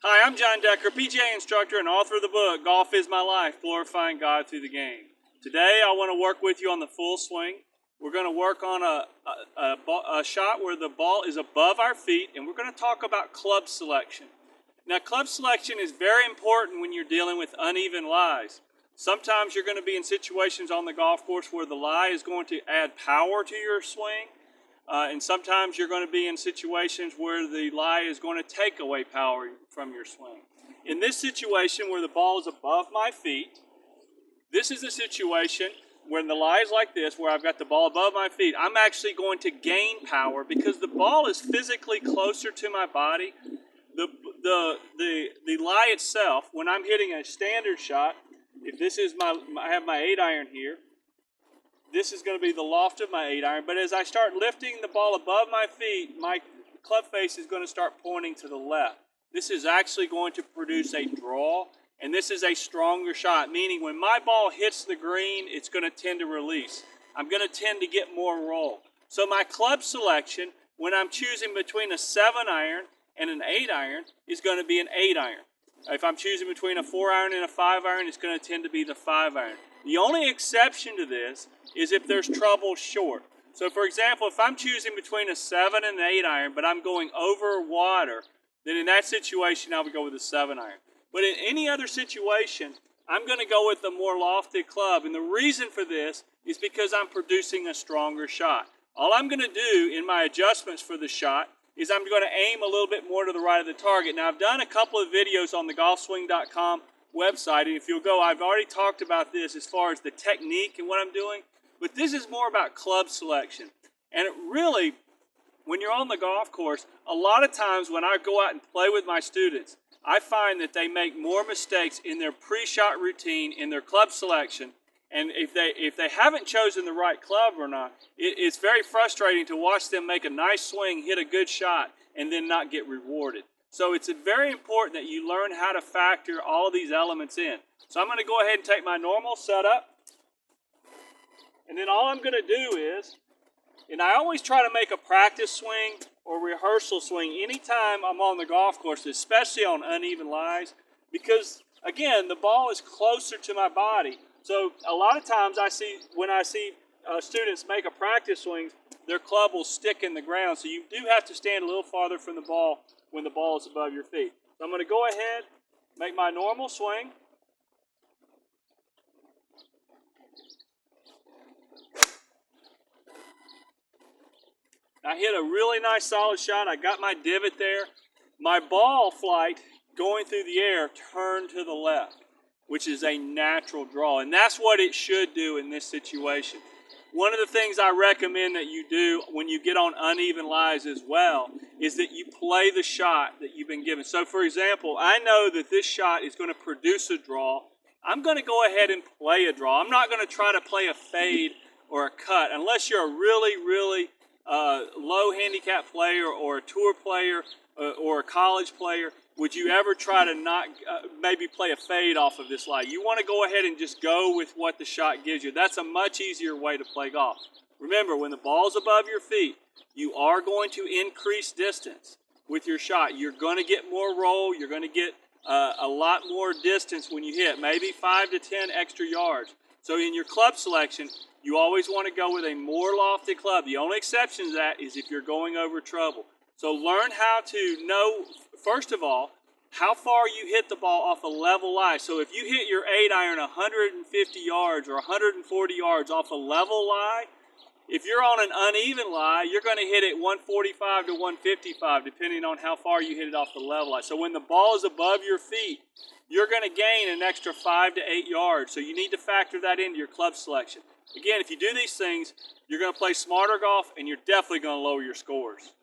Hi, I'm John Decker, PGA instructor and author of the book, Golf is My Life, Glorifying God Through the Game. Today, I want to work with you on the full swing. We're going to work on a shot where the ball is above our feet, and we're going to talk about club selection. Now, club selection is very important when you're dealing with uneven lies. Sometimes you're going to be in situations on the golf course where the lie is going to add power to your swing. And sometimes you're going to be in situations where the lie is going to take away power from your swing. In this situation where the ball is above my feet, this is a situation when the lie is like this, where I've got the ball above my feet. I'm actually going to gain power because the ball is physically closer to my body. The lie itself, when I'm hitting a standard shot, if this is I have my 8-iron here, this is going to be the loft of my 8-iron, but as I start lifting the ball above my feet, my club face is going to start pointing to the left. This is actually going to produce a draw, and this is a stronger shot, meaning when my ball hits the green, it's going to tend to release. I'm going to tend to get more roll. So my club selection, when I'm choosing between a 7-iron and an 8-iron, is going to be an 8-iron. If I'm choosing between a 4-iron and a 5-iron, it's going to tend to be the 5-iron. The only exception to this is if there's trouble short. So for example, if I'm choosing between a 7 and an 8-iron, but I'm going over water, then in that situation, I would go with a 7-iron. But in any other situation, I'm going to go with the more lofted club. And the reason for this is because I'm producing a stronger shot. All I'm going to do in my adjustments for the shot is I'm going to aim a little bit more to the right of the target. Now, I've done a couple of videos on the golfswing.com website, and if you'll go, I've already talked about this as far as the technique and what I'm doing, but this is more about club selection. And it really, when you're on the golf course, a lot of times when I go out and play with my students, I find that they make more mistakes in their pre-shot routine, in their club selection, and if they haven't chosen the right club or not, it's very frustrating to watch them make a nice swing, hit a good shot, and then not get rewarded. So it's very important that you learn how to factor all of these elements in. So I'm going to go ahead and take my normal setup, and then all I'm going to do is, and I always try to make a practice swing or rehearsal swing anytime I'm on the golf course, especially on uneven lies, because again, the ball is closer to my body. So a lot of times when I see students make a practice swing, their club will stick in the ground. So you do have to stand a little farther from the ball when the ball is above your feet. So I'm going to go ahead, make my normal swing. I hit a really nice solid shot. I got my divot there. My ball flight going through the air turned to the left, which is a natural draw. And that's what it should do in this situation. One of the things I recommend that you do when you get on uneven lies as well is that you play the shot that you've been given. So for example, I know that this shot is going to produce a draw. I'm going to go ahead and play a draw. I'm not going to try to play a fade or a cut unless you're a really low handicap player or a tour player or a college player. Would you ever try to not maybe play a fade off of this lie? You want to go ahead and just go with what the shot gives you. That's a much easier way to play golf. Remember, when the ball's above your feet, you are going to increase distance with your shot. You're going to get more roll. You're going to get a lot more distance when you hit, maybe 5 to 10 extra yards. So in your club selection, you always want to go with a more lofted club. The only exception to that is if you're going over trouble. So learn how to know, first of all, how far you hit the ball off a level lie. So if you hit your 8-iron 150 yards or 140 yards off a level lie, if you're on an uneven lie, you're going to hit it 145 to 155, depending on how far you hit it off the level lie. So when the ball is above your feet, you're going to gain an extra 5 to 8 yards. So you need to factor that into your club selection. Again, if you do these things, you're going to play smarter golf, and you're definitely going to lower your scores.